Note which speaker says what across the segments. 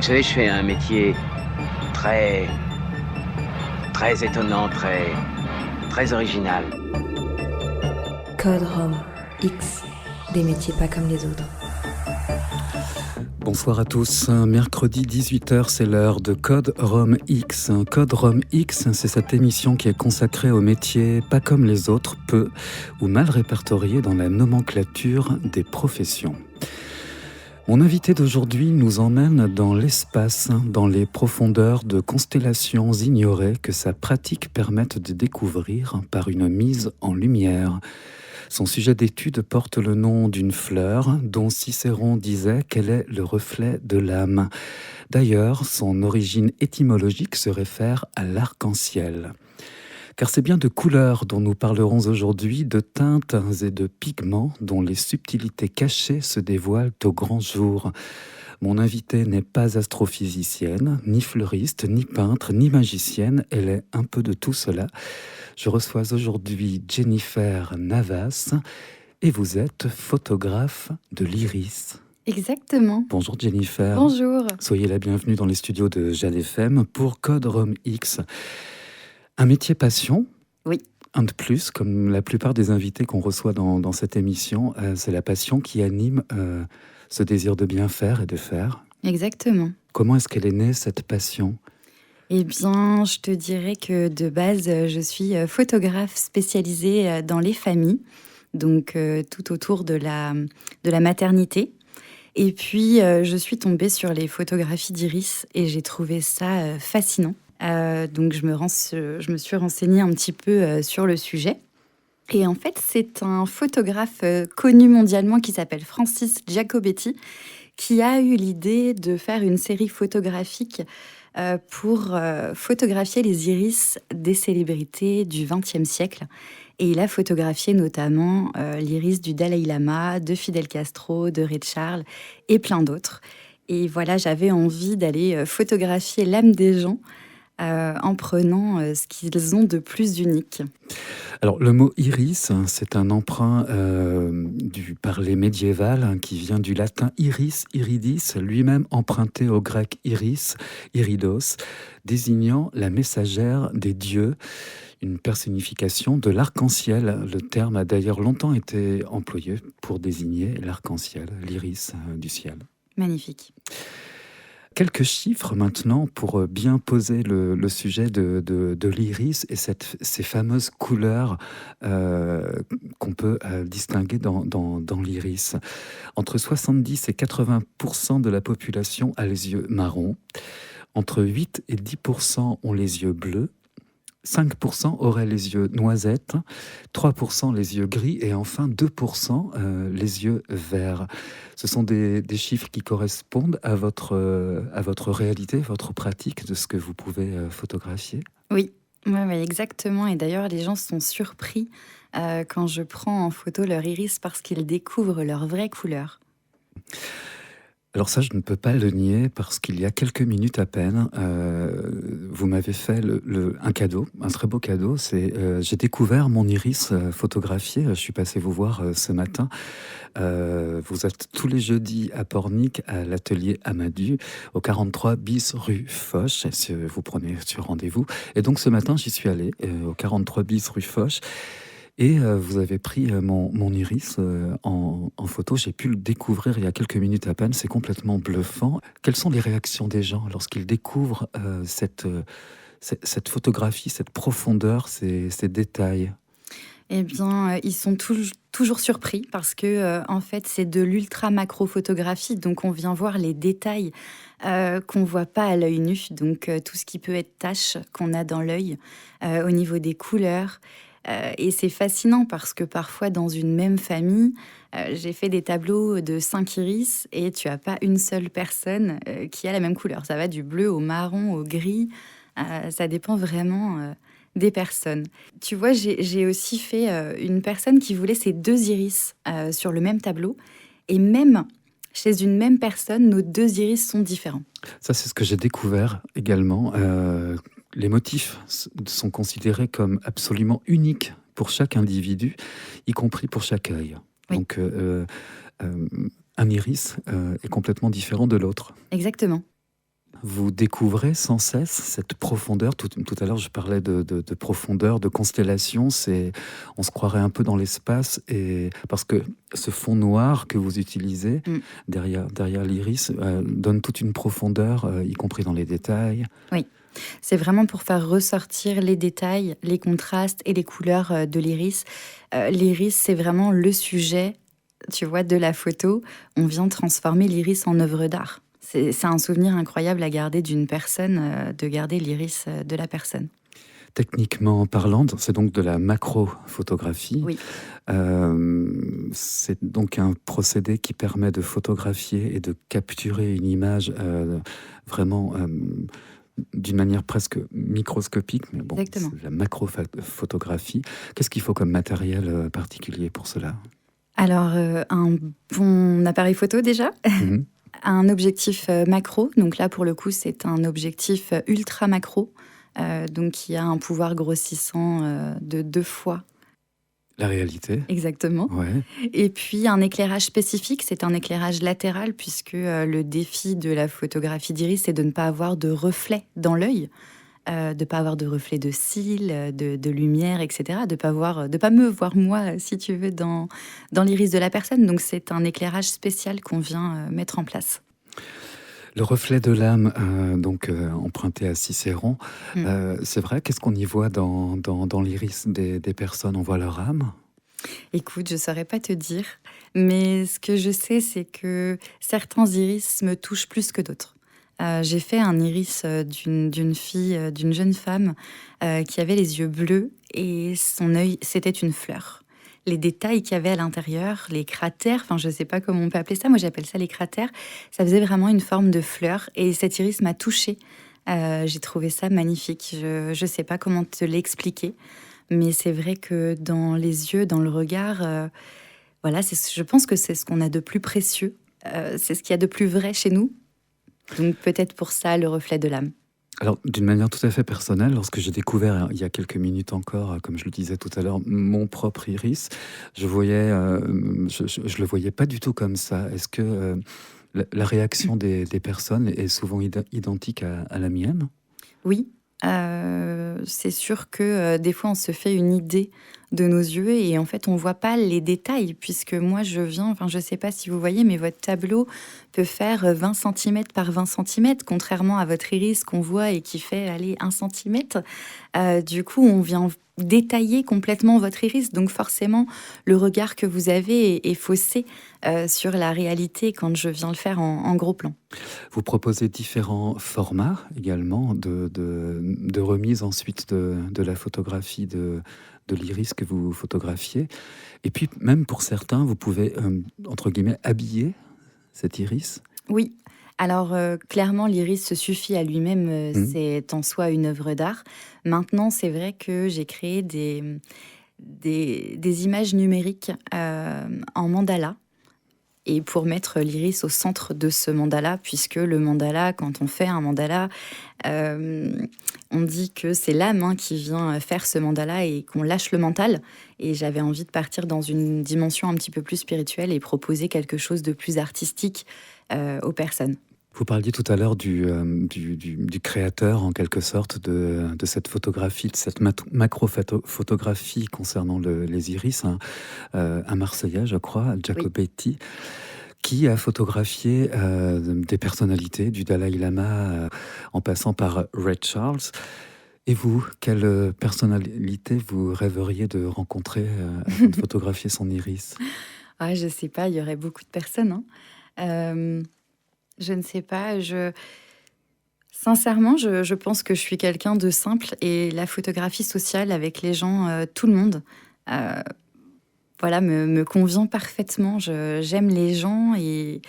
Speaker 1: Vous savez, je fais un métier très, très étonnant, très original.
Speaker 2: Code Rome X, des métiers pas comme les autres.
Speaker 3: Bonsoir à tous, mercredi 18h, c'est l'heure de Code Rome X. Code Rome X, c'est cette émission qui est consacrée aux métiers pas comme les autres, peu ou mal répertoriés dans la nomenclature des professions. Mon invité d'aujourd'hui nous emmène dans l'espace, dans les profondeurs de constellations ignorées que sa pratique permette de découvrir par une mise en lumière. Son sujet d'étude porte le nom d'une fleur dont Cicéron disait qu'elle est le reflet de l'âme. D'ailleurs, son origine étymologique se réfère à l'arc-en-ciel. Car c'est bien de couleurs dont nous parlerons aujourd'hui, de teintes et de pigments dont les subtilités cachées se dévoilent au grand jour. Mon invitée n'est pas astrophysicienne, ni fleuriste, ni peintre, ni magicienne, elle est un peu de tout cela. Je reçois aujourd'hui Jennifer Navas et vous êtes photographe de l'iris.
Speaker 2: Exactement.
Speaker 3: Bonjour Jennifer.
Speaker 2: Bonjour.
Speaker 3: Soyez la bienvenue dans les studios de Jal FM pour Code Rome X. Un métier passion.
Speaker 2: Oui.
Speaker 3: Un de plus, comme la plupart des invités qu'on reçoit dans cette émission, c'est la passion qui anime ce désir de bien faire et de faire.
Speaker 2: Exactement.
Speaker 3: Comment est-ce qu'elle est née, cette passion ?
Speaker 2: Eh bien, je te dirais que de base, je suis photographe spécialisée dans les familles, donc tout autour de la maternité. Et puis, je suis tombée sur les photographies d'iris et j'ai trouvé ça fascinant. Donc, je me suis renseignée un petit peu sur le sujet. Et en fait, c'est un photographe connu mondialement qui s'appelle Francis Giacobetti qui a eu l'idée de faire une série photographique pour photographier les iris des célébrités du XXe siècle. Et il a photographié notamment l'iris du Dalai Lama, de Fidel Castro, de Ray Charles et plein d'autres. Et voilà, j'avais envie d'aller photographier l'âme des gens en prenant ce qu'ils ont de plus unique.
Speaker 3: Alors, le mot iris, c'est un emprunt du parler médiéval qui vient du latin iris, iridis, lui-même emprunté au grec iris, iridos, désignant la messagère des dieux, une personnification de l'arc-en-ciel. Le terme a d'ailleurs longtemps été employé pour désigner l'arc-en-ciel, l'iris du ciel.
Speaker 2: Magnifique.
Speaker 3: Quelques chiffres maintenant pour bien poser le sujet de l'iris et ces fameuses couleurs qu'on peut distinguer dans l'iris. Entre 70 et 80% de la population a les yeux marrons, entre 8 et 10% ont les yeux bleus, 5% auraient les yeux noisettes, 3% les yeux gris et enfin 2% les yeux verts. Ce sont des chiffres qui correspondent à votre réalité, votre pratique de ce que vous pouvez photographier.
Speaker 2: Oui, ouais, exactement. Et d'ailleurs, les gens sont surpris quand je prends en photo leur iris parce qu'ils découvrent leur vraie couleur.
Speaker 3: Alors ça, je ne peux pas le nier parce qu'il y a quelques minutes à peine, vous m'avez fait un cadeau, un très beau cadeau. J'ai découvert mon iris photographié. Je suis passé vous voir ce matin. Vous êtes tous les jeudis à Pornic, à l'atelier Amadu, au 43 bis rue Foch. Vous prenez sur rendez-vous. Et donc ce matin, j'y suis allé, au 43 bis rue Foch. Et vous avez pris mon iris en photo. J'ai pu le découvrir il y a quelques minutes à peine. C'est complètement bluffant. Quelles sont les réactions des gens lorsqu'ils découvrent cette photographie, cette profondeur, ces détails ?
Speaker 2: Eh bien, ils sont toujours surpris parce que, en fait, c'est de l'ultra-macro-photographie. Donc, on vient voir les détails qu'on ne voit pas à l'œil nu. Donc, tout ce qui peut être tache qu'on a dans l'œil au niveau des couleurs. Et c'est fascinant parce que parfois, dans une même famille, j'ai fait des tableaux de 5 iris et tu n'as pas une seule personne qui a la même couleur. Ça va du bleu au marron, au gris. Ça dépend vraiment des personnes. Tu vois, j'ai aussi fait une personne qui voulait ses 2 iris sur le même tableau. Et même chez une même personne, nos 2 iris sont différents.
Speaker 3: Ça, c'est ce que j'ai découvert également. Les motifs sont considérés comme absolument uniques pour chaque individu, y compris pour chaque œil.
Speaker 2: Oui.
Speaker 3: Donc, un iris est complètement différent de l'autre.
Speaker 2: Exactement.
Speaker 3: Vous découvrez sans cesse cette profondeur. Tout à l'heure, je parlais de profondeur, de constellation. On se croirait un peu dans l'espace. Et parce que ce fond noir que vous utilisez derrière l'iris donne toute une profondeur, y compris dans les détails.
Speaker 2: Oui, c'est vraiment pour faire ressortir les détails, les contrastes et les couleurs de l'iris. L'iris, c'est vraiment le sujet, tu vois, de la photo. On vient transformer l'iris en œuvre d'art. C'est un souvenir incroyable à garder d'une personne, de garder l'iris de la personne.
Speaker 3: Techniquement parlant, c'est donc de la macrophotographie.
Speaker 2: Oui.
Speaker 3: C'est donc un procédé qui permet de photographier et de capturer une image vraiment d'une manière presque microscopique. Mais bon,
Speaker 2: Exactement.
Speaker 3: c'est la macrophotographie. Qu'est-ce qu'il faut comme matériel particulier pour cela?
Speaker 2: Alors, un bon appareil photo déjà. Un objectif macro, donc là pour le coup c'est un objectif ultra macro, donc qui a un pouvoir grossissant de 2 fois.
Speaker 3: La réalité.
Speaker 2: Exactement.
Speaker 3: Ouais.
Speaker 2: Et puis un éclairage spécifique, c'est un éclairage latéral puisque le défi de la photographie d'iris c'est de ne pas avoir de reflet dans l'œil, de ne pas avoir de reflet de cils, de lumière, etc. De pas me voir moi, si tu veux, dans l'iris de la personne. Donc c'est un éclairage spécial qu'on vient mettre en place.
Speaker 3: Le reflet de l'âme, emprunté à Cicéron, c'est vrai, qu'est-ce qu'on y voit dans l'iris des personnes? On voit leur âme?
Speaker 2: Écoute, je ne saurais pas te dire, mais ce que je sais, c'est que certains iris me touchent plus que d'autres. J'ai fait un iris d'une fille, d'une jeune femme qui avait les yeux bleus et son œil, c'était une fleur. Les détails qu'il y avait à l'intérieur, les cratères, enfin je ne sais pas comment on peut appeler ça, moi j'appelle ça les cratères, ça faisait vraiment une forme de fleur et cet iris m'a touchée. J'ai trouvé ça magnifique, je ne sais pas comment te l'expliquer, mais c'est vrai que dans les yeux, dans le regard, voilà, je pense que c'est ce qu'on a de plus précieux, c'est ce qu'il y a de plus vrai chez nous. Donc peut-être pour ça, le reflet de l'âme.
Speaker 3: Alors, d'une manière tout à fait personnelle, lorsque j'ai découvert, il y a quelques minutes encore, comme je le disais tout à l'heure, mon propre iris, je le voyais pas du tout comme ça. Est-ce que la réaction des personnes est souvent identique à la mienne?
Speaker 2: Oui, c'est sûr que des fois, on se fait une idée de nos yeux et en fait, on voit pas les détails puisque moi, je sais pas si vous voyez, mais votre tableau peut faire 20 cm par 20 cm, contrairement à votre iris qu'on voit et qui fait, aller 1 cm. Du coup, on vient détailler complètement votre iris. Donc forcément, le regard que vous avez est faussé sur la réalité quand je viens le faire en gros plan.
Speaker 3: Vous proposez différents formats également de remise ensuite de la photographie de l'iris que vous photographiez. Et puis même pour certains, vous pouvez, entre guillemets, habiller cet iris.
Speaker 2: Oui. Alors, clairement, l'iris se suffit à lui-même, c'est en soi une œuvre d'art. Maintenant, c'est vrai que j'ai créé des images numériques en mandala. Et pour mettre l'iris au centre de ce mandala, puisque le mandala, quand on fait un mandala, on dit que c'est l'âme qui vient faire ce mandala et qu'on lâche le mental. Et j'avais envie de partir dans une dimension un petit peu plus spirituelle et proposer quelque chose de plus artistique aux personnes.
Speaker 3: Vous parliez tout à l'heure du créateur, en quelque sorte, de cette photographie, de cette macro-photographie concernant les iris, un Marseillais, je crois, Giacobetti, qui a photographié des personnalités, du Dalai Lama, en passant par Ray Charles. Et vous, quelle personnalité vous rêveriez de rencontrer afin de photographier son iris?
Speaker 2: Je ne sais pas, il y aurait beaucoup de personnes. Je ne sais pas, sincèrement, je pense que je suis quelqu'un de simple et la photographie sociale avec les gens, tout le monde, me convient parfaitement. J'aime les gens et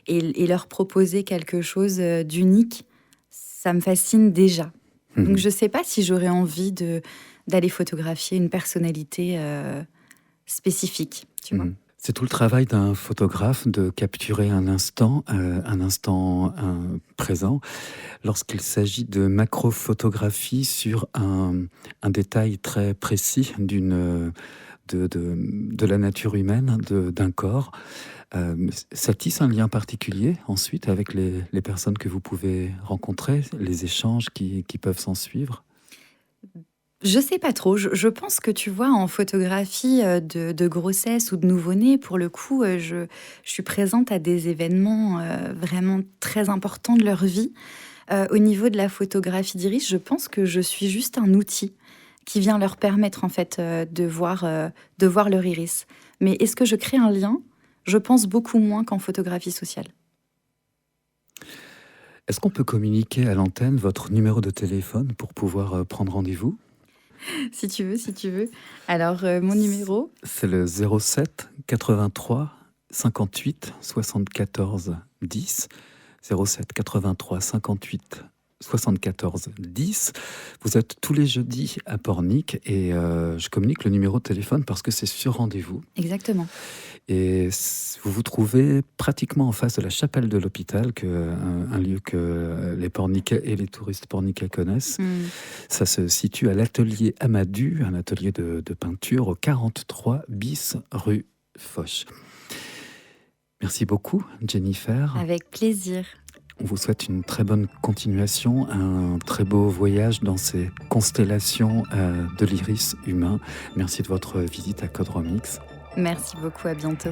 Speaker 2: leur proposer quelque chose d'unique, ça me fascine déjà. Donc je ne sais pas si j'aurais envie d'aller photographier une personnalité spécifique, tu vois.
Speaker 3: C'est tout le travail d'un photographe de capturer un instant présent, lorsqu'il s'agit de macrophotographie sur un détail très précis d'une de la nature humaine, d'un corps. Ça tisse un lien particulier ensuite avec les personnes que vous pouvez rencontrer, les échanges qui peuvent s'en suivre?
Speaker 2: Je sais pas trop. Je pense que tu vois, en photographie de grossesse ou de nouveau-né, pour le coup, je suis présente à des événements vraiment très importants de leur vie. Au niveau de la photographie d'iris, je pense que je suis juste un outil qui vient leur permettre en fait de voir leur iris. Mais est-ce que je crée un lien? Je pense beaucoup moins qu'en photographie sociale.
Speaker 3: Est-ce qu'on peut communiquer à l'antenne votre numéro de téléphone pour pouvoir prendre rendez-vous?
Speaker 2: Si tu veux, si tu veux. Alors, mon numéro,
Speaker 3: C'est le 07 83 58 74 10. 07 83 58 74 10. Vous êtes tous les jeudis à Pornic et je communique le numéro de téléphone parce que c'est sur rendez-vous.
Speaker 2: exactement.
Speaker 3: Et vous vous trouvez pratiquement en face de la chapelle de l'hôpital, un lieu que les Pornicais et les touristes pornicais connaissent. Ça se situe à l'atelier Amadou, un atelier de peinture au 43 bis rue Foch. Merci beaucoup, Jennifer.
Speaker 2: Avec plaisir.
Speaker 3: On vous souhaite une très bonne continuation, un très beau voyage dans ces constellations de l'iris humain. Merci de votre visite à Code Remix.
Speaker 2: Merci beaucoup, à bientôt.